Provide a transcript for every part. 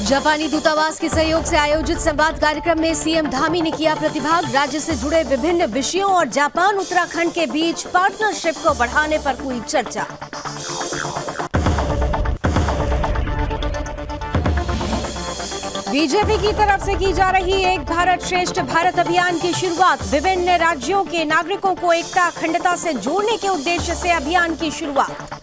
जापानी दूतावास के सहयोग से आयोजित संवाद कार्यक्रम में सीएम धामी ने किया प्रतिभाग। राज्य से जुड़े विभिन्न विषयों और जापान उत्तराखंड के बीच पार्टनरशिप को बढ़ाने पर हुई चर्चा। बीजेपी की तरफ से की जा रही एक भारत श्रेष्ठ भारत अभियान की शुरुआत। विभिन्न राज्यों के नागरिकों को एकता अखंडता से जोड़ने के उद्देश्य से अभियान की शुरुआत।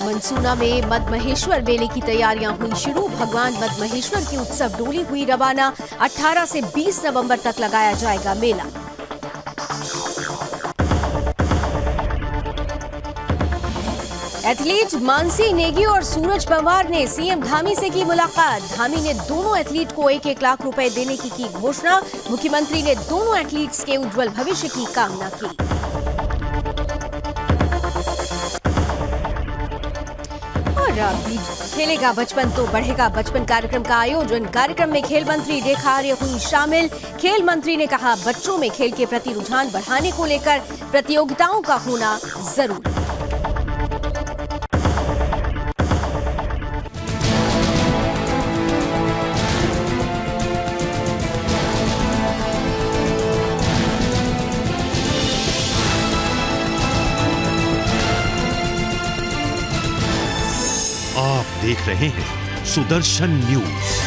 मनसूना में मद्महेश्वर मेले की तैयारियां हुई शुरू। भगवान मद्महेश्वर की उत्सव डोली हुई रवाना। 18 से 20 नवंबर तक लगाया जाएगा मेला। एथलीट मानसी नेगी और सूरज पवार ने सीएम धामी से की मुलाकात। धामी ने दोनों एथलीट को 1-1 लाख रुपए देने की घोषणा। मुख्यमंत्री ने दोनों एथलीट्स के उज्जवल भविष्य की कामना की। खेलेगा बचपन तो बढ़ेगा बचपन कार्यक्रम का आयोजन। कार्यक्रम में खेल मंत्री रेखा आर्य हुई शामिल। खेल मंत्री ने कहा, बच्चों में खेल के प्रति रुझान बढ़ाने को लेकर प्रतियोगिताओं का होना जरूरी। आप देख रहे हैं सुदर्शन न्यूज।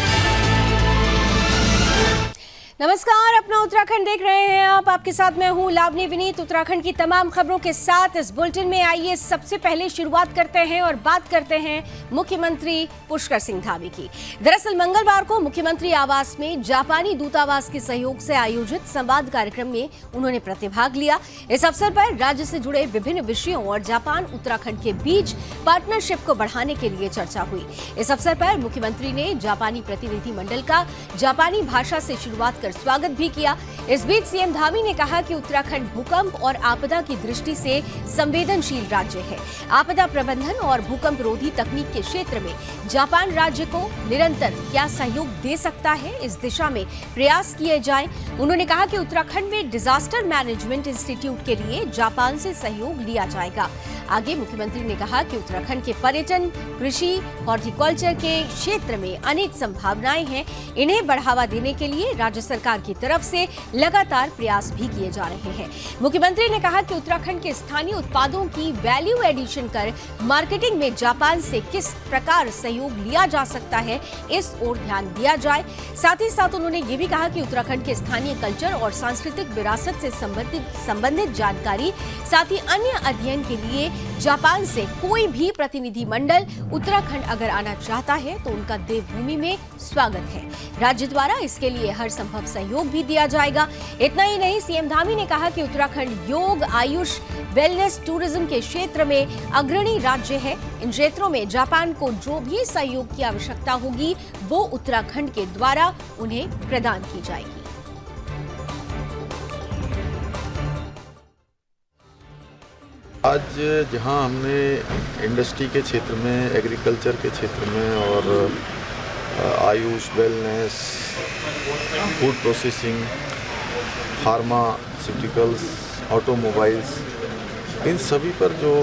नमस्कार, अपना उत्तराखंड देख रहे हैं आप। आपके साथ मैं हूं लावनी विनीत। उत्तराखंड की तमाम खबरों के साथ इस बुलेटिन में आइए सबसे पहले शुरुआत करते हैं और बात करते हैं मुख्यमंत्री पुष्कर सिंह धामी की। दरअसल मंगलवार को मुख्यमंत्री आवास में जापानी दूतावास के सहयोग से आयोजित संवाद कार्यक्रम में उन्होंने प्रतिभाग लिया। इस अवसर पर राज्य से जुड़े विभिन्न विषयों और जापान उत्तराखंड के बीच पार्टनरशिप को बढ़ाने के लिए चर्चा हुई। इस अवसर पर मुख्यमंत्री ने जापानी प्रतिनिधि मंडल का जापानी भाषा से शुरुआत कर स्वागत भी किया। इस बीच सीएम धामी ने कहा कि उत्तराखंड भूकंप और आपदा की दृष्टि से संवेदनशील राज्य है। आपदा प्रबंधन और भूकंप रोधी तकनीक के क्षेत्र में जापान राज्य को निरंतर क्या सहयोग दे सकता है, इस दिशा में प्रयास किए जाएं। उन्होंने कहा कि उत्तराखंड में डिजास्टर मैनेजमेंट इंस्टीट्यूट के लिए जापान से सहयोग लिया जाएगा। आगे मुख्यमंत्री ने कहा कि उत्तराखंड के पर्यटन, कृषि, हॉर्टिकल्चर के क्षेत्र में अनेक संभावनाएं हैं। इन्हें बढ़ावा देने के लिए राज्य सरकार की तरफ से लगातार प्रयास भी किए जा रहे हैं। मुख्यमंत्री ने कहा कि उत्तराखंड के स्थानीय उत्पादों की वैल्यू एडिशन कर मार्केटिंग में जापान से किस प्रकार सहयोग लिया जा सकता है, इस ओर ध्यान दिया जाए। साथ ही साथ उन्होंने ये भी कहा कि उत्तराखंड के स्थानीय कल्चर और सांस्कृतिक विरासत से संबंधित जानकारी, साथ ही अन्य अध्ययन के लिए जापान से कोई भी प्रतिनिधि मंडल उत्तराखंड अगर आना चाहता है तो उनका देवभूमि में स्वागत है। राज्य द्वारा इसके लिए हर संभव सहयोग भी दिया जाएगा। इतना ही नहीं, सीएम धामी ने कहा कि उत्तराखंड योग, आयुष, वेलनेस, टूरिज्म के क्षेत्र में अग्रणी राज्य है। इन क्षेत्रों में जापान को जो भी सहयोग की आवश्यकता होगी वो उत्तराखंड के द्वारा उन्हें प्रदान की जाएगी। आज जहां हमने इंडस्ट्री के क्षेत्र में, एग्रीकल्चर के क्षेत्र में और Ayush, wellness, food processing, pharmaceuticals, automobiles, इन सभी पर जो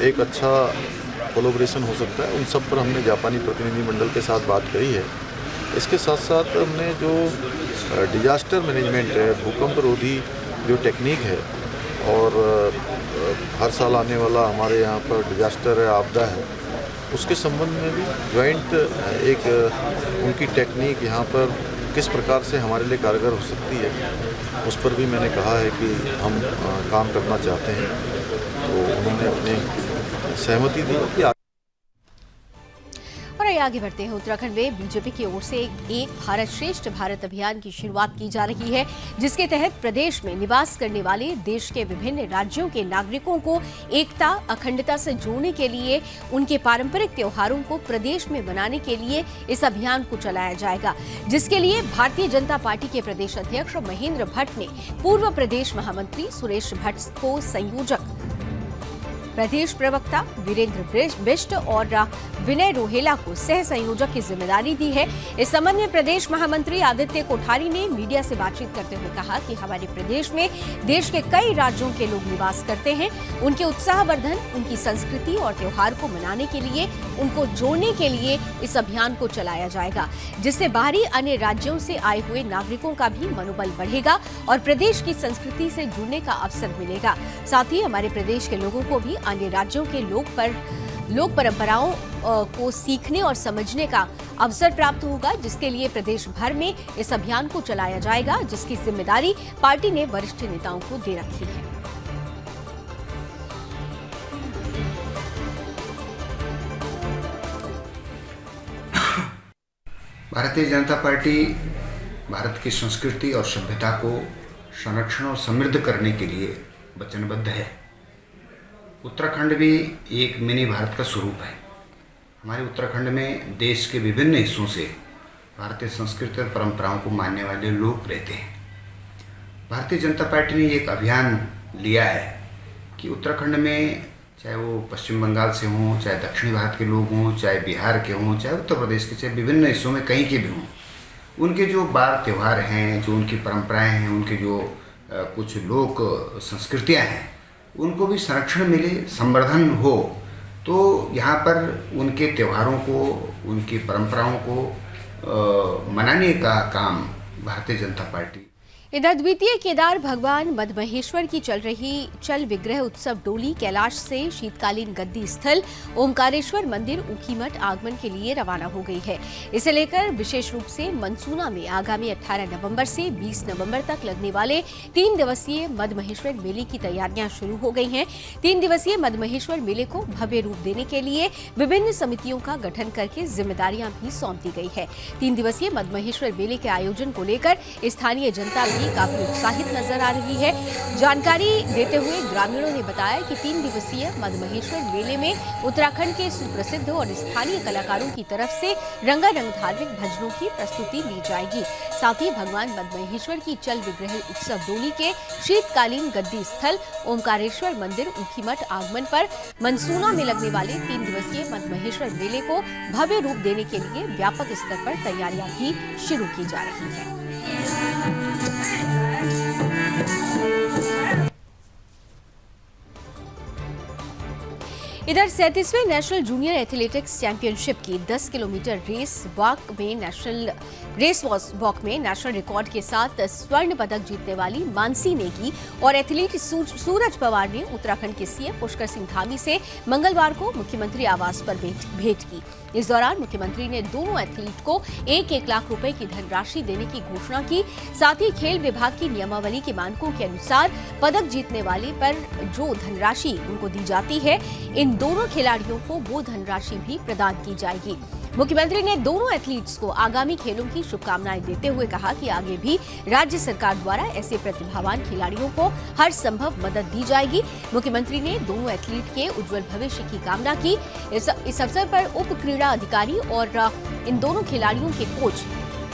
एक अच्छा कोलैबोरेशन हो सकता है, उन सब पर हमने जापानी प्रतिनिधि मंडल के साथ बात करी है। इसके साथ साथ हमने जो डिजास्टर मैनेजमेंट है, भूकंप रोधी जो टेक्निक है और हर साल आने वाला हमारे यहाँ पर डिजास्टर है, आपदा है, उसके संबंध में भी ज्वाइंट एक उनकी टेक्निक यहाँ पर किस प्रकार से हमारे लिए कारगर हो सकती है, उस पर भी मैंने कहा है कि हम काम करना चाहते हैं। तो उन्होंने अपनी सहमति दी कि और आगे बढ़ते हैं। उत्तराखंड में बीजेपी की ओर से एक भारत श्रेष्ठ भारत अभियान की शुरुआत की जा रही है, जिसके तहत प्रदेश में निवास करने वाले देश के विभिन्न राज्यों के नागरिकों को एकता अखंडता से जोड़ने के लिए उनके पारंपरिक त्योहारों को प्रदेश में मनाने के लिए इस अभियान को चलाया जाएगा, जिसके लिए भारतीय जनता पार्टी के प्रदेश अध्यक्ष महेंद्र भट्ट ने पूर्व प्रदेश महामंत्री सुरेश भट्ट को संयोजक प्रदेश प्रवक्ता वीरेंद्र बिष्ट और विनय रोहेला को सह संयोजक की जिम्मेदारी दी है। इस संबंध में प्रदेश महामंत्री आदित्य कोठारी ने मीडिया से बातचीत करते हुए कहा कि हमारे प्रदेश में देश के कई राज्यों के लोग निवास करते हैं। उनके उत्साहवर्धन, उनकी संस्कृति और त्योहार को मनाने के लिए, उनको जोड़ने के लिए इस अभियान को चलाया जाएगा, जिससे बाहरी अन्य राज्यों से आए हुए नागरिकों का भी मनोबल बढ़ेगा और प्रदेश की संस्कृति से जुड़ने का अवसर मिलेगा। साथ ही हमारे प्रदेश के लोगों को भी अन्य राज्यों के लोक परंपराओं को सीखने और समझने का अवसर प्राप्त होगा, जिसके लिए प्रदेश भर में इस अभियान को चलाया जाएगा, जिसकी जिम्मेदारी पार्टी ने वरिष्ठ नेताओं को दे रखी है। भारतीय जनता पार्टी भारत की संस्कृति और सभ्यता को संरक्षण और समृद्ध करने के लिए वचनबद्ध है। उत्तराखंड भी एक मिनी भारत का स्वरूप है। हमारे उत्तराखंड में देश के विभिन्न हिस्सों से भारतीय संस्कृति और परंपराओं को मानने वाले लोग रहते हैं। भारतीय जनता पार्टी ने एक अभियान लिया है कि उत्तराखंड में, चाहे वो पश्चिम बंगाल से हों, चाहे दक्षिणी भारत के लोग हों, चाहे बिहार के हों, चाहे उत्तर प्रदेश के, चाहे विभिन्न हिस्सों में कहीं के भी हों, उनके जो बार त्यौहार हैं, जो उनकी परंपराएं हैं, उनके जो कुछ लोक संस्कृतियां हैं, उनको भी संरक्षण मिले, संवर्धन हो। तो यहाँ पर उनके त्योहारों को, उनकी परंपराओं को मनाने का काम भारतीय जनता पार्टी। इधर द्वितीय केदार भगवान मदमहेश्वर की चल रही चल विग्रह उत्सव डोली कैलाश से शीतकालीन गद्दी स्थल ओमकारेश्वर मंदिर ऊखीमठ आगमन के लिए रवाना हो गई है। इसे लेकर विशेष रूप से मनसूना में आगामी 18 नवंबर से 20 नवंबर तक लगने वाले 3 दिवसीय मदमहेश्वर मेले की तैयारियां शुरू हो गई हैं। 3 दिवसीय मदमहेश्वर मेले को भव्य रूप देने के लिए विभिन्न समितियों का गठन करके जिम्मेदारियां भी सौंप दी गई है। 3 दिवसीय मदमहेश्वर मेले के आयोजन को लेकर स्थानीय जनता काफी उत्साहित नजर आ रही है। जानकारी देते हुए ग्रामीणों ने बताया कि 3 दिवसीय मदमहेश्वर मेले में उत्तराखंड के सुप्रसिद्ध और स्थानीय कलाकारों की तरफ से रंगारंग धार्मिक भजनों की प्रस्तुति दी जाएगी। साथ ही भगवान मदमहेश्वर की चल विग्रह उत्सव डोली के शीतकालीन गद्दी स्थल ओमकारेश्वर मंदिर ऊखीमठ आगमन पर मनसूना में लगने वाले 3 दिवसीय मदमहेश्वर मेले को भव्य रूप देने के लिए व्यापक स्तर पर तैयारियां भी शुरू की जा रही है। इधर 37वें नेशनल जूनियर एथलेटिक्स चैंपियनशिप की 10 किलोमीटर रेस वॉक में नेशनल रिकॉर्ड के साथ स्वर्ण पदक जीतने वाली मानसी नेगी और एथलीट सूरज पवार ने उत्तराखंड के सीएम पुष्कर सिंह धामी से मंगलवार को मुख्यमंत्री आवास पर भेंट की। इस दौरान मुख्यमंत्री ने दोनों एथलीट को 1-1 लाख रुपए की धनराशि देने की घोषणा की। साथ ही खेल विभाग की नियमावली के मानकों के अनुसार पदक जीतने वाले पर जो धनराशि उनको दी जाती है, इन दोनों खिलाड़ियों को वो धनराशि भी प्रदान की जाएगी। मुख्यमंत्री ने दोनों एथलीट्स को आगामी खेलों की शुभकामनाएं देते हुए कहा कि आगे भी राज्य सरकार द्वारा ऐसे प्रतिभावान खिलाड़ियों को हर संभव मदद दी जाएगी। मुख्यमंत्री ने दोनों एथलीट के उज्जवल भविष्य की कामना की। इस अवसर पर उप क्रीड़ा अधिकारी और इन दोनों खिलाड़ियों के कोच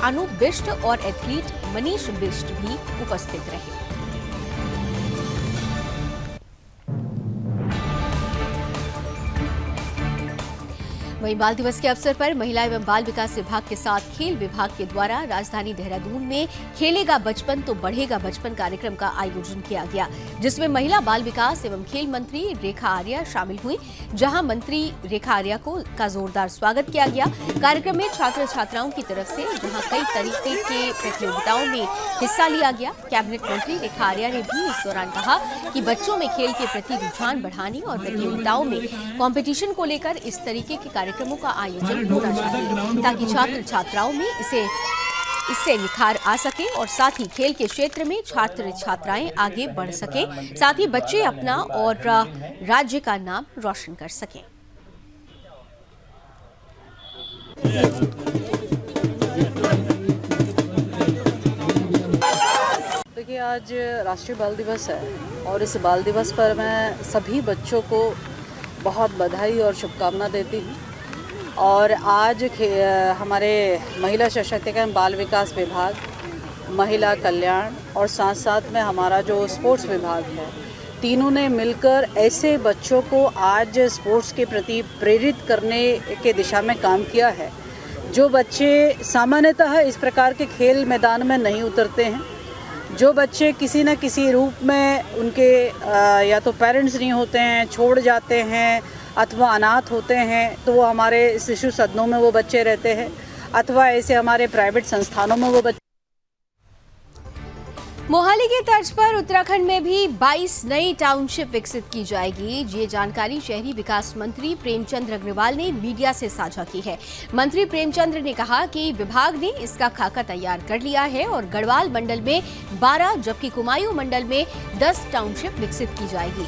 अनूप बिष्ट और एथलीट मनीष बिष्ट भी उपस्थित रहे। वहीं बाल दिवस के अवसर पर महिला एवं बाल विकास विभाग के साथ खेल विभाग के द्वारा राजधानी देहरादून में खेलेगा बचपन तो बढ़ेगा बचपन कार्यक्रम का आयोजन किया गया, जिसमें महिला बाल विकास एवं खेल मंत्री रेखा आर्या शामिल हुई। जहां मंत्री रेखा आर्या का जोरदार स्वागत किया गया। कार्यक्रम में छात्र छात्राओं की तरफ से जहां कई तरीके के प्रतियोगिताओं में हिस्सा लिया गया। कैबिनेट मंत्री रेखा आर्या ने भी इस दौरान कहा कि बच्चों में खेल के प्रति रुझान बढ़ाने और प्रतियोगिताओं में कंपटीशन को लेकर इस तरीके के कार्यक्रमों का आयोजन होना चाहिए, ताकि छात्र छात्राओं में इससे निखार आ सके और साथ ही खेल के क्षेत्र में छात्र छात्राएं आगे बढ़ सकें, साथ ही बच्चे अपना और राज्य का नाम रोशन कर सकें। देखिए, आज राष्ट्रीय बाल दिवस है और इस बाल दिवस पर मैं सभी बच्चों को बहुत बधाई और शुभकामना देती हूँ। और आज हमारे महिला सशक्तिकरण बाल विकास विभाग, महिला कल्याण और साथ साथ में हमारा जो स्पोर्ट्स विभाग है, तीनों ने मिलकर ऐसे बच्चों को आज स्पोर्ट्स के प्रति प्रेरित करने के दिशा में काम किया है जो बच्चे सामान्यतः इस प्रकार के खेल मैदान में नहीं उतरते हैं, जो बच्चे किसी न किसी रूप में उनके या तो पेरेंट्स नहीं होते हैं, छोड़ जाते हैं अथवा अनाथ होते हैं, तो वो हमारे शिशु सदनों में वो बच्चे रहते हैं अथवा ऐसे हमारे प्राइवेट संस्थानों में वो बच्चे। मोहाली की तर्ज पर उत्तराखंड में भी 22 नई टाउनशिप विकसित की जाएगी। ये जानकारी शहरी विकास मंत्री प्रेमचंद अग्रवाल ने मीडिया से साझा की है। मंत्री प्रेमचंद ने कहा कि विभाग ने इसका खाका तैयार कर लिया है और गढ़वाल मंडल में 12 जबकि कुमायूं मंडल में 10 टाउनशिप विकसित की जाएगी।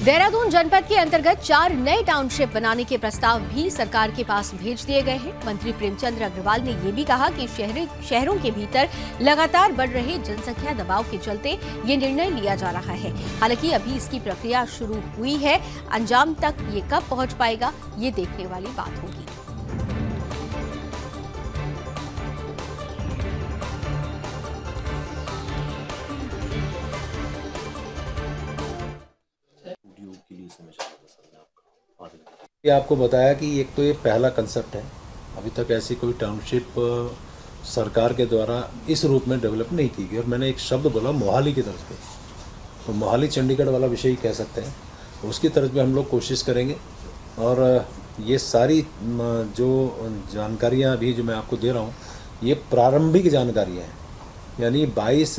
देहरादून जनपद के अंतर्गत 4 नए टाउनशिप बनाने के प्रस्ताव भी सरकार के पास भेज दिए गए हैं। मंत्री प्रेमचंद अग्रवाल ने ये भी कहा कि शहरों के भीतर लगातार बढ़ रहे जनसंख्या दबाव के चलते ये निर्णय लिया जा रहा है। हालांकि अभी इसकी प्रक्रिया शुरू हुई है, अंजाम तक ये कब पहुंच पाएगा ये देखने वाली बात होगी। ये आपको बताया कि एक तो ये पहला कंसेप्ट है, अभी तक ऐसी कोई टाउनशिप सरकार के द्वारा इस रूप में डेवलप नहीं की गई। और मैंने एक शब्द बोला मोहाली की तरफ पे, तो मोहाली चंडीगढ़ वाला विषय ही कह सकते हैं, उसकी तरफ भी हम लोग कोशिश करेंगे। और ये सारी जो जानकारियाँ अभी जो मैं आपको दे रहा हूँ ये प्रारंभिक जानकारियाँ हैं, यानी 22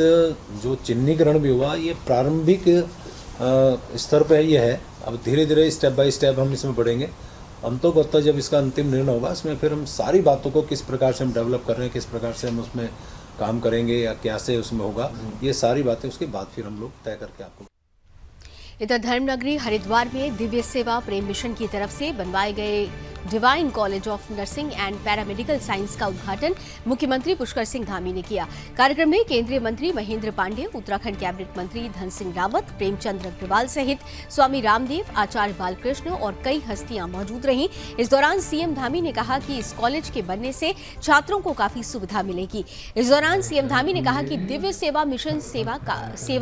जो चिन्हीकरण भी हुआ ये प्रारंभिक स्तर पर ये है। अब धीरे धीरे स्टेप बाय स्टेप हम इसमें बढ़ेंगे। अंततः जब इसका अंतिम निर्णय होगा इसमें फिर हम सारी बातों को किस प्रकार से हम डेवलप कर रहे हैं, किस प्रकार से हम उसमें काम करेंगे या क्या से उसमें होगा, ये सारी बातें उसके बाद फिर हम लोग तय करके आपको। इधर धर्मनगरी हरिद्वार में दिव्य सेवा प्रेम मिशन की तरफ से बनवाए गए divine college of nursing and paramedical science का उद्घाटन मुख्यमंत्री पुष्कर सिंह धामी ने किया। कार्यक्रम में केंद्रीय मंत्री महेंद्र पांडे, उत्तराखंड कैबिनेट मंत्री धन सिंह रावत, प्रेमचंद अग्रवाल सहित स्वामी रामदेव, आचार्य बालकृष्ण और कई हस्तियां मौजूद रहीं। इस दौरान सीएम धामी ने कहा कि इस कॉलेज के बनने से छात्रों को काफी सुविधा मिलेगी। इस दौरान सीएम धामी ने कहा कि दिव्य सेवा मिशन सेवा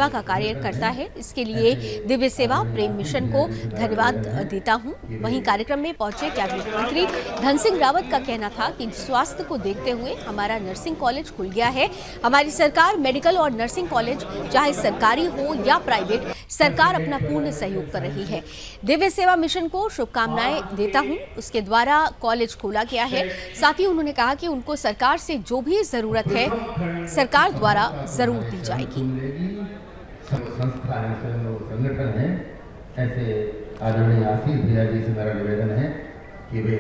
का कार्य करता है, इसके लिए दिव्य सेवा प्रेम मिशन को धन्यवाद देता हूं। वहीं कार्यक्रम में पहुंचे कैबिनेट मंत्री धन सिंह रावत का कहना था कि स्वास्थ्य को देखते हुए हमारा नर्सिंग कॉलेज खुल गया है। हमारी सरकार मेडिकल और नर्सिंग कॉलेज चाहे सरकारी हो या प्राइवेट, सरकार अपना पूर्ण सहयोग कर रही है। दिव्य सेवा मिशन को शुभकामनाएं देता हूं, उसके द्वारा कॉलेज खोला गया है। साथ ही उन्होंने कहा कि उनको सरकार से जो भी जरूरत है सरकार द्वारा जरूर दी जाएगी। संगठन है ऐसे आदरणीय आशीष भैया जी से मेरा निवेदन है कि वे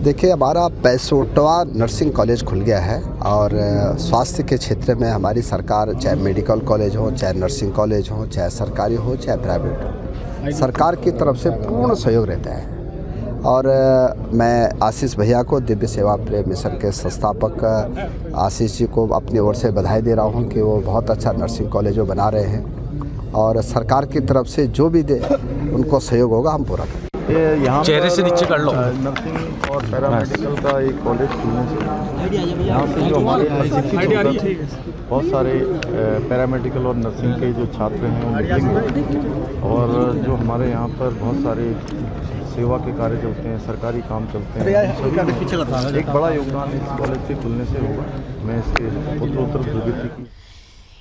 देखिए हमारा 65वां नर्सिंग कॉलेज खुल गया है और स्वास्थ्य के क्षेत्र में हमारी सरकार चाहे मेडिकल कॉलेज हो, चाहे नर्सिंग कॉलेज हो, चाहे सरकारी हो, चाहे प्राइवेट हो, सरकार की तरफ से पूर्ण सहयोग रहता है। और मैं आशीष भैया को, दिव्य सेवा प्रेम मिशन के संस्थापक आशीष जी को अपनी ओर से बधाई दे रहा हूं कि वो बहुत अच्छा नर्सिंग कॉलेज वो बना रहे हैं और सरकार की तरफ से जो भी दे उनको सहयोग होगा हम पूरा करेंगे। यहाँ चेहरे से नीचे कर लो। नर्सिंग और पैरामेडिकल का एक कॉलेज खुलने से यहाँ से जो हमारे बहुत सारे पैरामेडिकल और नर्सिंग के जो छात्र हैं वो मिलेंगे और जो हमारे यहाँ पर बहुत सारे सेवा के कार्य चलते हैं, सरकारी काम चलते हैं, एक बड़ा योगदान इस कॉलेज के खुलने से होगा। मैं इसके उत्तरोत्तर प्रगति की।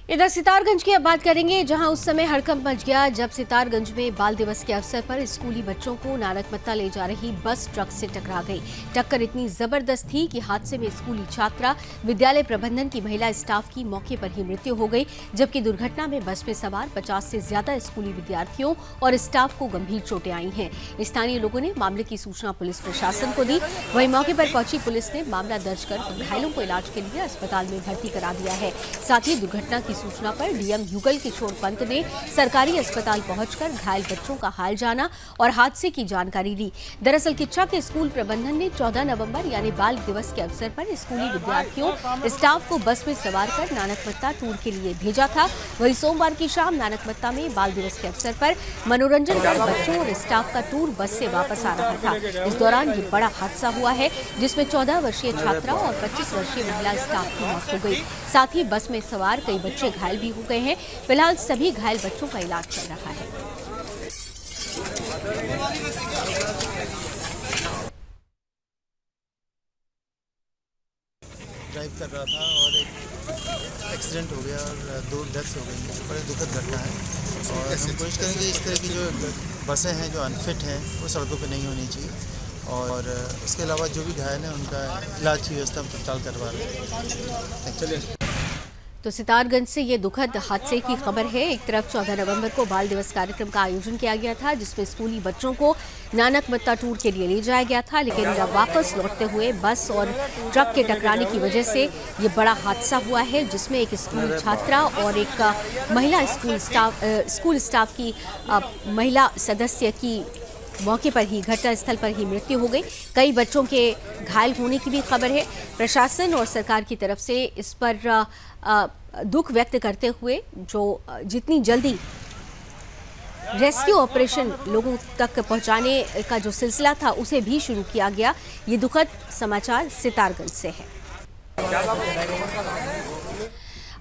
इधर सितारगंज की अब बात करेंगे, जहां उस समय हड़कंप मच गया जब सितारगंज में बाल दिवस के अवसर पर स्कूली बच्चों को नारकमत्ता ले जा रही बस ट्रक से टकरा गई। टक्कर इतनी जबरदस्त थी कि हादसे में स्कूली छात्रा, विद्यालय प्रबंधन की महिला स्टाफ की मौके पर ही मृत्यु हो गई, जबकि दुर्घटना में बस में सवार 50 से ज्यादा स्कूली विद्यार्थियों और स्टाफ को गंभीर चोटें आई हैं। स्थानीय लोगों ने मामले की सूचना पुलिस प्रशासन को दी। वहीं मौके पर पहुंची पुलिस ने मामला दर्ज कर घायलों को इलाज के लिए अस्पताल में भर्ती करा दिया है। साथ ही दुर्घटना की की सूचना पर डीएम युगल किशोर पंत ने सरकारी अस्पताल पहुंचकर घायल बच्चों का हाल जाना और हादसे की जानकारी ली। दरअसल किच्चा के स्कूल प्रबंधन ने 14 नवंबर यानी बाल दिवस के अवसर पर स्कूली विद्यार्थियों स्टाफ को बस में सवार कर नानकमत्ता टूर के लिए भेजा था। वहीं सोमवार की शाम नानकमत्ता में बाल दिवस के अवसर पर मनोरंजन कर बच्चों और स्टाफ का टूर बस से वापस आ रहा था। इस दौरान ये बड़ा हादसा हुआ है जिसमें 14 वर्षीय छात्रा और 25 वर्षीय महिला स्टाफ की मौत हो गई। साथ ही बस में सवार कई बच्चे घायल भी हो गए हैं। फिलहाल सभी घायल बच्चों का इलाज चल रहा है। ड्राइव कर रहा था और एक एक्सीडेंट हो गया और 2 डेथ्स हो गई। बड़ी दुखद घटना है और हम कोशिश करेंगे इस तरह की जो बसें हैं जो अनफिट हैं वो सड़कों पे नहीं होनी चाहिए और उसके अलावा जो भी घायल हैं उनका इलाज की व्यवस्था हम तत्काल करवा रहे हैं। चलिए। तो सितारगंज से ये दुखद हादसे की खबर है। एक तरफ 14 नवंबर को बाल दिवस कार्यक्रम का आयोजन किया गया था जिसमें स्कूली बच्चों को नानकमत्ता टूर के लिए ले जाया गया था, लेकिन वापस लौटते हुए बस और ट्रक के टकराने की वजह से ये बड़ा हादसा हुआ है जिसमें एक स्कूली छात्रा और एक महिला स्कूल स्टाफ की महिला सदस्य की मौके पर ही घटनास्थल पर ही मृत्यु हो गई। कई बच्चों के घायल होने की भी खबर है। प्रशासन और सरकार की तरफ से इस पर दुख व्यक्त करते हुए जो जितनी जल्दी रेस्क्यू ऑपरेशन लोगों तक पहुंचाने का जो सिलसिला था उसे भी शुरू किया गया। ये दुखद समाचार सितारगंज से है।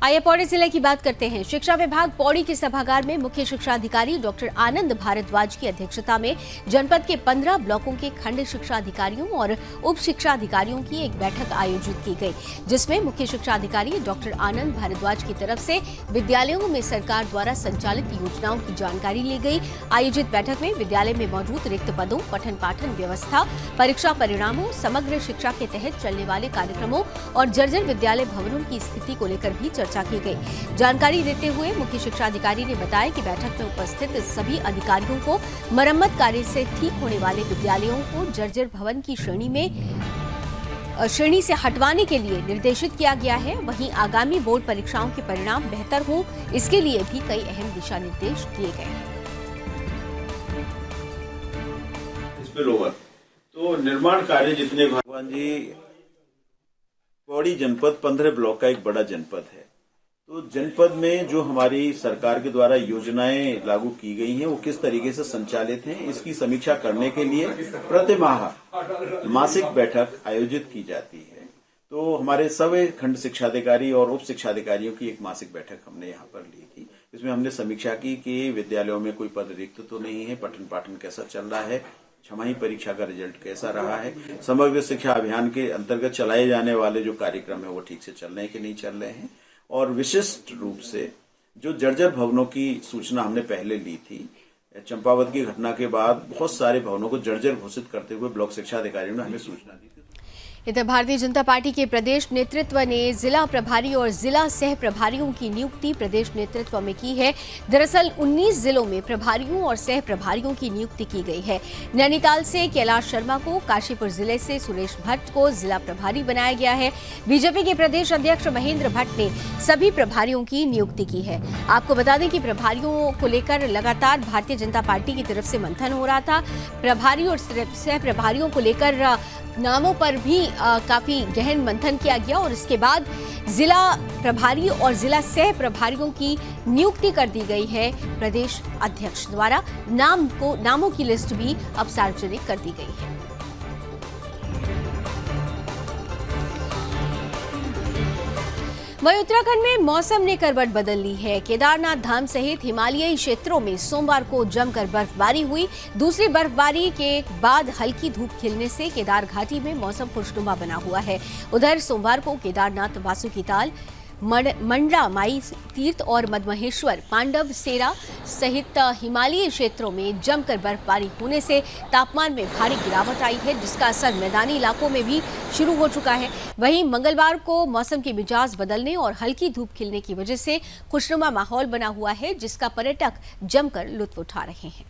आइए पौड़ी जिले की बात करते हैं। शिक्षा विभाग पौड़ी के सभागार में मुख्य शिक्षा अधिकारी डॉक्टर आनंद भारद्वाज की अध्यक्षता में जनपद के 15 ब्लॉकों के खंड शिक्षा अधिकारियों और उप शिक्षा अधिकारियों की एक बैठक आयोजित की गई, जिसमें मुख्य शिक्षा अधिकारी डॉक्टर आनंद भारद्वाज की तरफ से विद्यालयों में सरकार द्वारा संचालित योजनाओं की जानकारी ली गई। आयोजित बैठक में विद्यालय में मौजूद रिक्त पदों, पठन पाठन व्यवस्था, परीक्षा परिणामों, समग्र शिक्षा के तहत चलने वाले कार्यक्रमों और जर्जर विद्यालय भवनों की स्थिति को लेकर भी चर्चा की गई। जानकारी देते हुए मुख्य शिक्षा अधिकारी ने बताया कि बैठक में उपस्थित सभी अधिकारियों को मरम्मत कार्य से ठीक होने वाले विद्यालयों को जर्जर भवन की श्रेणी से हटवाने के लिए निर्देशित किया गया है। वहीं आगामी बोर्ड परीक्षाओं के परिणाम बेहतर हों, इसके लिए भी कई अहम दिशा निर्देश दिए गए हैं। तो निर्माण कार्य जितने भगवान जी, पौड़ी जनपद 15 ब्लॉक का एक बड़ा जनपद है। तो जनपद में जो हमारी सरकार के द्वारा योजनाएं लागू की गई हैं वो किस तरीके से संचालित हैं, इसकी समीक्षा करने के लिए प्रतिमाह मासिक बैठक आयोजित की जाती है। तो हमारे सभी खंड शिक्षाधिकारी और उप शिक्षाधिकारियों की एक मासिक बैठक हमने यहाँ पर ली थी। इसमें हमने समीक्षा की कि विद्यालयों में कोई पद रिक्त तो नहीं है, पठन पाठन कैसा चल रहा है, छमाही परीक्षा का रिजल्ट कैसा रहा है, समग्र शिक्षा अभियान के अंतर्गत चलाए जाने वाले जो कार्यक्रम है वो ठीक से चल रहे हैं कि नहीं चल रहे हैं, और विशिष्ट रूप से जो जर्जर भवनों की सूचना हमने पहले ली थी। चंपावत की घटना के बाद बहुत सारे भवनों को जर्जर घोषित करते हुए ब्लॉक शिक्षा अधिकारियों ने हमें सूचना दी थी। इधर भारतीय जनता पार्टी के प्रदेश नेतृत्व ने जिला प्रभारी और जिला सह प्रभारियों की नियुक्ति प्रदेश नेतृत्व में की है। दरअसल 19 जिलों में प्रभारियों और सह प्रभारियों की नियुक्ति की गई है। नैनीताल से कैलाश शर्मा को, काशीपुर जिले से सुरेश भट्ट को जिला प्रभारी बनाया गया है। बीजेपी के प्रदेश अध्यक्ष महेंद्र भट्ट ने सभी प्रभारियों की नियुक्ति की है। आपको बता दें कि प्रभारियों को लेकर लगातार भारतीय जनता पार्टी की तरफ से मंथन हो रहा था। प्रभारी और सह प्रभारियों को लेकर नामों पर भी काफी गहन मंथन किया गया और इसके बाद जिला प्रभारी और जिला सह प्रभारियों की नियुक्ति कर दी गई है। प्रदेश अध्यक्ष द्वारा नामों की लिस्ट भी अब सार्वजनिक कर दी गई है। वहीं उत्तराखंड में मौसम ने करवट बदल ली है। केदारनाथ धाम सहित हिमालयी क्षेत्रों में सोमवार को जमकर बर्फबारी हुई। दूसरी बर्फबारी के बाद हल्की धूप खिलने से केदार घाटी में मौसम खुशनुमा बना हुआ है। उधर सोमवार को केदारनाथ, वासुकीताल, मंडला माई तीर्थ और मदमहेश्वर, पांडव सेरा सहित हिमालयी क्षेत्रों में जमकर बर्फबारी होने से तापमान में भारी गिरावट आई है, जिसका असर मैदानी इलाकों में भी शुरू हो चुका है। वहीं मंगलवार को मौसम के मिजाज बदलने और हल्की धूप खिलने की वजह से खुशनुमा माहौल बना हुआ है, जिसका पर्यटक जमकर लुत्फ उठा रहे हैं।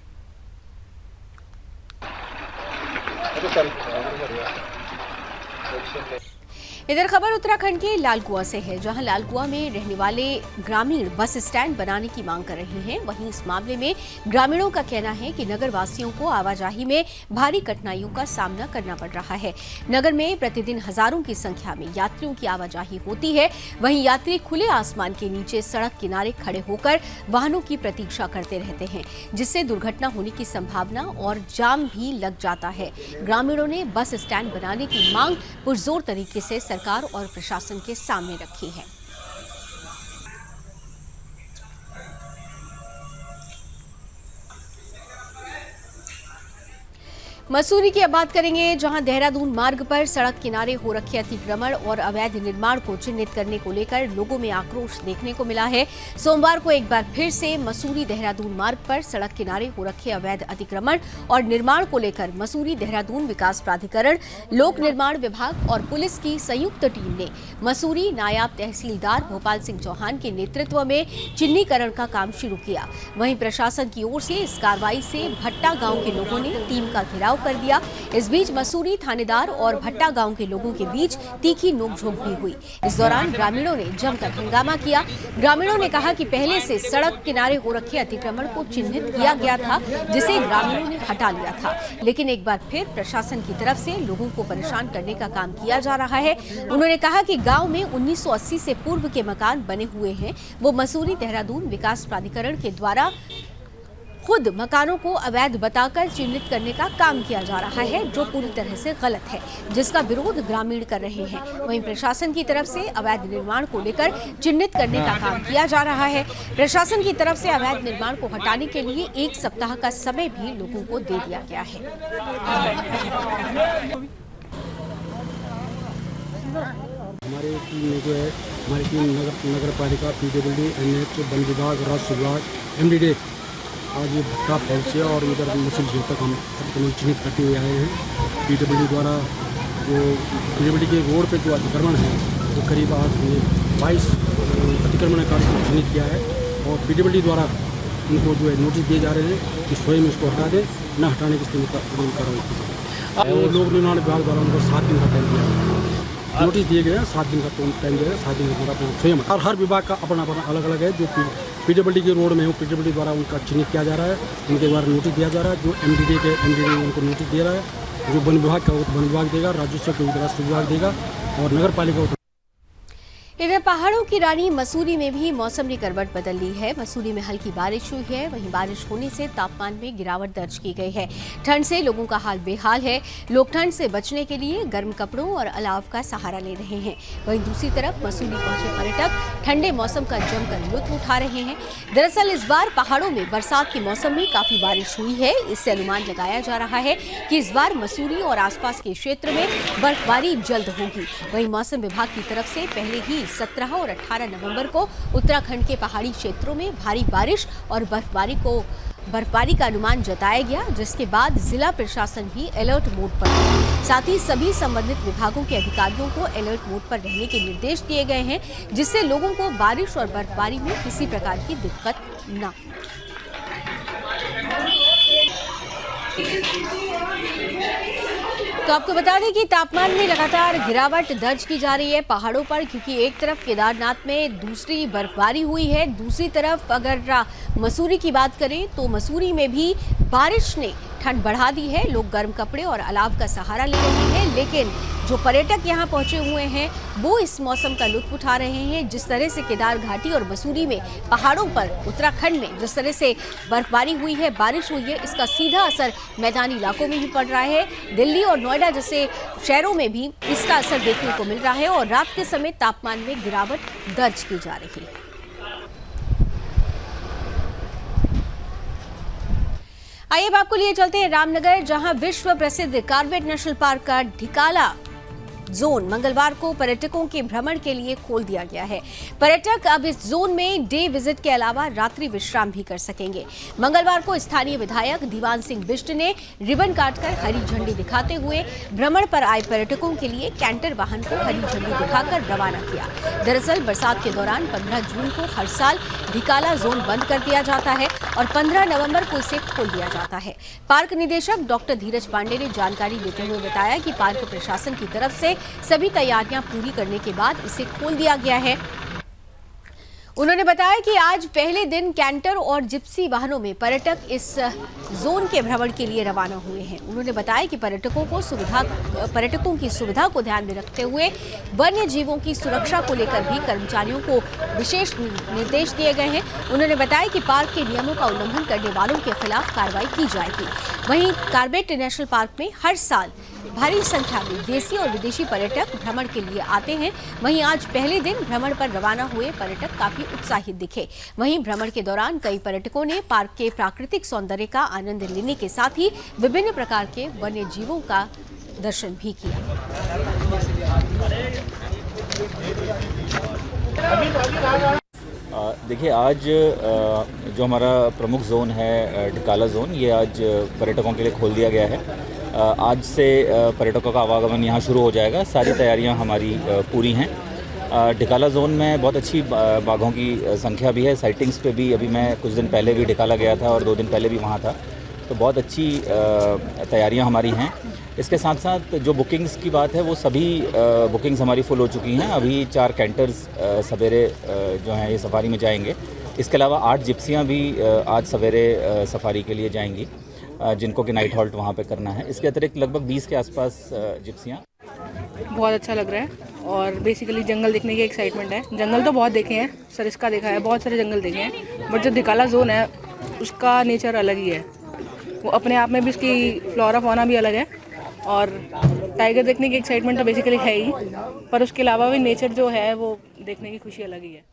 इधर खबर उत्तराखंड के लालकुआ से है, जहां लालकुआ में रहने वाले ग्रामीण बस स्टैंड बनाने की मांग कर रहे हैं। वहीं इस मामले में ग्रामीणों का कहना है कि नगर वासियों को आवाजाही में भारी कठिनाइयों का सामना करना पड़ रहा है। नगर में प्रतिदिन हजारों की संख्या में यात्रियों की आवाजाही होती है। वहीं यात्री खुले आसमान के नीचे सड़क किनारे खड़े होकर वाहनों की प्रतीक्षा करते रहते हैं, जिससे दुर्घटना होने की संभावना और जाम भी लग जाता है। ग्रामीणों ने बस स्टैंड बनाने की मांग पुरजोर तरीके से सरकार और प्रशासन के सामने रखी है। मसूरी की अब बात करेंगे, जहां देहरादून मार्ग पर सड़क किनारे हो रखे अतिक्रमण और अवैध निर्माण को चिन्हित करने को लेकर लोगों में आक्रोश देखने को मिला है। सोमवार को एक बार फिर से मसूरी देहरादून मार्ग पर सड़क किनारे हो रखे अवैध अतिक्रमण और निर्माण को लेकर मसूरी देहरादून विकास प्राधिकरण, लोक निर्माण विभाग और पुलिस की संयुक्त टीम ने मसूरी नायब तहसीलदार भोपाल सिंह चौहान के नेतृत्व में चिन्हीकरण का काम शुरू किया। वहीं प्रशासन की ओर से इस कार्रवाई से भट्टा गांव के लोगों ने टीम का घेराव कर दिया। इस बीच मसूरी थानेदार और भट्टा गांव के लोगों के बीच तीखी नोकझोंक भी हुई। इस दौरान ग्रामीणों ने जमकर हंगामा किया। ग्रामीणों ने कहा कि पहले से सड़क किनारे हो रखे अतिक्रमण को चिन्हित किया गया था, जिसे ग्रामीणों ने हटा लिया था, लेकिन एक बार फिर प्रशासन की तरफ से लोगों को परेशान करने का काम किया जा रहा है। उन्होंने कहा कि गांव में 1980 से पूर्व के मकान बने हुए हैं, वो मसूरी देहरादून विकास प्राधिकरण के द्वारा खुद मकानों को अवैध बताकर चिन्हित करने का काम किया जा रहा है, जो पूरी तरह से गलत है, जिसका विरोध ग्रामीण कर रहे हैं। वहीं प्रशासन की तरफ से अवैध निर्माण को लेकर चिन्हित करने का काम किया जा रहा है। प्रशासन की तरफ से अवैध निर्माण को हटाने के लिए 1 सप्ताह का समय भी लोगों को दे दिया गया है। हमारी टीम में जो है, हमारी टीम नगर पालिका, पीडब्ल्यूडी, एनएच, वन विभाग, राजस्व विभाग, एमडीडी आज ये भट्टा फॉल से और उधर मुसल जो तक हम चिन्हित करते हुए आए हैं। पीडब्ल्यूडी द्वारा जो पीडब्ल्यूडी के रोड पे जो अतिक्रमण है वो करीब आज 22 अतिक्रमण कार्य को चिन्हित किया है और पीडब्ल्यूडी द्वारा उनको जो है नोटिस दिए जा रहे हैं कि स्वयं इसको हटा दें, न हटाने की स्थिति पर कार्रवाई की जाए। और लोक निर्माण विभाग द्वारा उनको 7 दिन का टाइम दिया गया है, नोटिस दिए गए हैं, 7 दिन का टाइम दिया गया, 7 दिन का अपना स्वयं। और हर विभाग का अपना अपना अलग अलग है। जो पीडब्ल्यूडी के रोड में हो, पीडब्ल्यूडी द्वारा उनका चिन्हित किया जा रहा है, उनके द्वारा नोटिस दिया जा रहा है। जो एमडीडी उनको नोटिस दे रहा है, जो वन विभाग का वो वन विभाग देगा, राजस्व के राजस्व विभाग देगा और नगर पालिका। इधर पहाड़ों की रानी मसूरी में भी मौसम ने करवट बदल ली है। मसूरी में हल्की बारिश हुई है, वहीं बारिश होने से तापमान में गिरावट दर्ज की गई है। ठंड से लोगों का हाल बेहाल है। लोग ठंड से बचने के लिए गर्म कपड़ों और अलाव का सहारा ले रहे हैं। वहीं दूसरी तरफ मसूरी पहुंचे पर्यटक ठंडे मौसम का जमकर लुत्फ उठा रहे हैं। दरअसल इस बार पहाड़ों में बरसात के मौसम में काफी बारिश हुई है। इससे अनुमान लगाया जा रहा है कि इस बार मसूरी और आसपास के क्षेत्र में बर्फबारी जल्द होगी। वहीं मौसम विभाग की तरफ से पहले ही 17 और 18 नवंबर को उत्तराखंड के पहाड़ी क्षेत्रों में भारी बारिश और बर्फबारी का अनुमान जताया गया, जिसके बाद जिला प्रशासन भी अलर्ट मोड पर है। साथ ही सभी संबंधित विभागों के अधिकारियों को अलर्ट मोड पर रहने के निर्देश दिए गए हैं, जिससे लोगों को बारिश और बर्फबारी में किसी प्रकार की दिक्कत न हो। तो आपको बता दें कि तापमान में लगातार गिरावट दर्ज की जा रही है पहाड़ों पर, क्योंकि एक तरफ केदारनाथ में दूसरी बर्फबारी हुई है, दूसरी तरफ अगर मसूरी की बात करें तो मसूरी में भी बारिश ने ठंड बढ़ा दी है। लोग गर्म कपड़े और अलाव का सहारा ले रहे हैं, लेकिन जो पर्यटक यहाँ पहुंचे हुए हैं वो इस मौसम का लुत्फ उठा रहे हैं। जिस तरह से केदार घाटी और मसूरी में पहाड़ों पर उत्तराखंड में जिस तरह से बर्फबारी हुई है, बारिश हुई है, इसका सीधा असर मैदानी इलाकों में भी पड़ रहा है। दिल्ली और नोएडा जैसे शहरों में भी इसका असर देखने को मिल रहा है और रात के समय तापमान में गिरावट दर्ज की जा रही है। आइए अब आपको लिए चलते हैं रामनगर, जहां विश्व प्रसिद्ध कॉर्बेट नेशनल पार्क का ढिकाला जोन मंगलवार को पर्यटकों के भ्रमण के लिए खोल दिया गया है। पर्यटक अब इस जोन में डे विजिट के अलावा रात्रि विश्राम भी कर सकेंगे। मंगलवार को स्थानीय विधायक दीवान सिंह बिष्ट ने रिबन काटकर हरी झंडी दिखाते हुए भ्रमण पर आए पर्यटकों के लिए कैंटर वाहन को हरी झंडी दिखाकर रवाना किया। दरअसल बरसात के दौरान 15 जून को हर साल ढिकाला जोन बंद कर दिया जाता है और 15 नवंबर को इसे खोल दिया जाता है। पार्क निदेशक डॉक्टर धीरज पांडे ने जानकारी देते हुए बताया कि पार्क प्रशासन की तरफ से सभी तैयारियां पूरी करने के बाद इसे खोल दिया गया है। उन्होंने बताया कि आज पहले दिन कैंटर और जिप्सी वाहनों में पर्यटक इस जोन के भ्रमण के लिए रवाना हुए हैं। उन्होंने बताया कि पर्यटकों की सुविधा को ध्यान में रखते हुए वन्य जीवों की सुरक्षा को लेकर भी कर्मचारियों को विशेष निर्देश दिए गए हैं। उन्होंने बताया कि पार्क के नियमों का उल्लंघन करने वालों के खिलाफ कार्रवाई की जाएगी। वहीं कार्बेट नेशनल पार्क में हर साल भारी संख्या में देसी और विदेशी पर्यटक भ्रमण के लिए आते हैं। वहीं आज पहले दिन भ्रमण पर रवाना हुए पर्यटक काफी उत्साहित दिखे। वहीं भ्रमण के दौरान कई पर्यटकों ने पार्क के प्राकृतिक सौंदर्य का आनंद लेने के साथ ही विभिन्न प्रकार के वन्य जीवों का दर्शन भी किया। देखिए, आज जो हमारा प्रमुख जोन है ढिकाला जोन, ये आज पर्यटकों के लिए खोल दिया गया है। आज से पर्यटकों का आवागमन यहाँ शुरू हो जाएगा। सारी तैयारियाँ हमारी पूरी हैं। ढिकाला जोन में बहुत अच्छी बाघों की संख्या भी है। साइटिंग्स पे भी अभी मैं कुछ दिन पहले भी ढिकाला गया था और 2 दिन पहले भी वहाँ था, तो बहुत अच्छी तैयारियाँ हमारी हैं। इसके साथ साथ जो बुकिंग्स की बात है, वो सभी बुकिंग्स हमारी फुल हो चुकी हैं। अभी 4 कैंटर्स सवेरे जो हैं ये सफारी में जाएंगे। इसके अलावा 8 जिप्सियाँ भी आज सवेरे सफारी के लिए जाएंगी, जिनको कि नाइट हॉल्ट वहाँ पे करना है। इसके अतिरिक्त लगभग 20 के आसपास जिप्सियाँ। बहुत अच्छा लग रहा है और बेसिकली जंगल देखने की एक्साइटमेंट है। जंगल तो बहुत देखे हैं, सरिस्का देखा है, बहुत सारे जंगल देखे हैं, बट जो ढिकाला जोन है उसका नेचर अलग ही है। वो अपने आप में भी उसकी फ्लोरा फौना भी अलग है और टाइगर देखने की एक्साइटमेंट तो बेसिकली है ही, पर उसके अलावा भी नेचर जो है वो देखने की खुशी अलग ही है।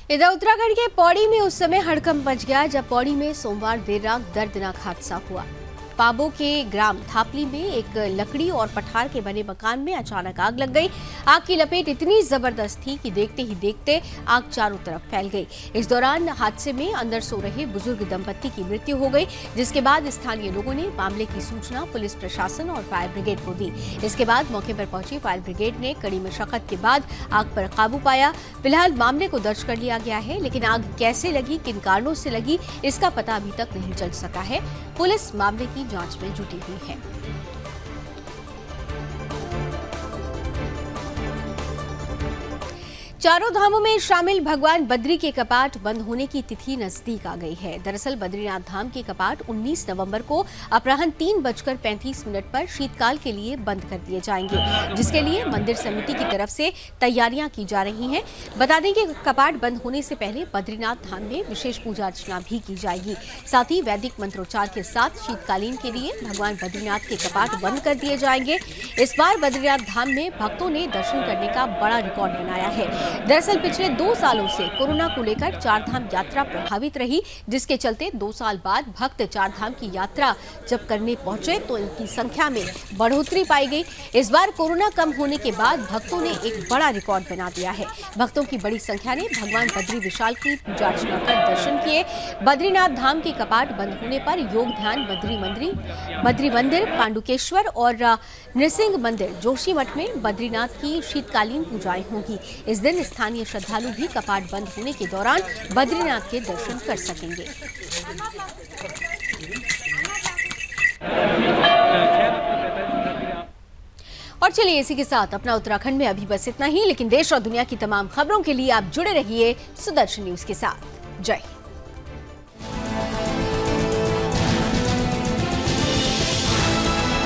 इधर उत्तराखंड के पौड़ी में उस समय हड़कंप मच गया जब पौड़ी में सोमवार देर रात दर्दनाक हादसा हुआ। पाबो के ग्राम थापली में एक लकड़ी और पठार के बने मकान में अचानक आग लग गई। आग की लपेट इतनी जबरदस्त थी कि देखते ही देखते आग चारों तरफ फैल गई। इस दौरान हादसे में अंदर सो रहे बुजुर्ग दंपत्ति की मृत्यु हो गई, जिसके बाद स्थानीय लोगों ने मामले की सूचना पुलिस प्रशासन और फायर ब्रिगेड को दी। इसके बाद मौके पर पहुंची फायर ब्रिगेड ने कड़ी मशक्कत के बाद आग पर काबू पाया। फिलहाल मामले को दर्ज कर लिया गया है, लेकिन आग कैसे लगी, किन कारणों से लगी, इसका पता अभी तक नहीं चल सका है। पुलिस मामले की जांच में जुटी हुई है। चारों धामों में शामिल भगवान बद्री के कपाट बंद होने की तिथि नजदीक आ गई है। दरअसल बद्रीनाथ धाम के कपाट 19 नवंबर को अपराह्न 3:35 पर शीतकाल के लिए बंद कर दिए जाएंगे, जिसके लिए मंदिर समिति की तरफ से तैयारियां की जा रही हैं। बता दें कि कपाट बंद होने से पहले बद्रीनाथ धाम में विशेष पूजा अर्चना भी की जाएगी। साथ ही वैदिक मंत्रोच्चार के साथ शीतकालीन के लिए भगवान बद्रीनाथ के कपाट बंद कर दिए जाएंगे। इस बार बद्रीनाथ धाम में भक्तों ने दर्शन करने का बड़ा रिकॉर्ड बनाया है। दरअसल पिछले 2 सालों से कोरोना को लेकर चारधाम यात्रा प्रभावित रही, जिसके चलते 2 साल बाद भक्त चारधाम की यात्रा जब करने पहुंचे तो इनकी संख्या में बढ़ोतरी पाई गई। इस बार कोरोना कम होने के बाद भक्तों ने एक बड़ा रिकॉर्ड बना दिया है। भक्तों की बड़ी संख्या ने भगवान बद्री विशाल की पूजा अर्चना कर दर्शन किए। बद्रीनाथ धाम के कपाट बंद होने पर योग ध्यान बद्री मंदिर, पांडुकेश्वर और नृसिंह मंदिर जोशीमठ में बद्रीनाथ की शीतकालीन पूजाएं होंगी। इस दिन स्थानीय श्रद्धालु भी कपाट बंद होने के दौरान बद्रीनाथ के दर्शन कर सकेंगे। और चलिए इसी के साथ अपना उत्तराखंड में अभी बस इतना ही, लेकिन देश और दुनिया की तमाम खबरों के लिए आप जुड़े रहिए सुदर्शन न्यूज के साथ। जय हिंद।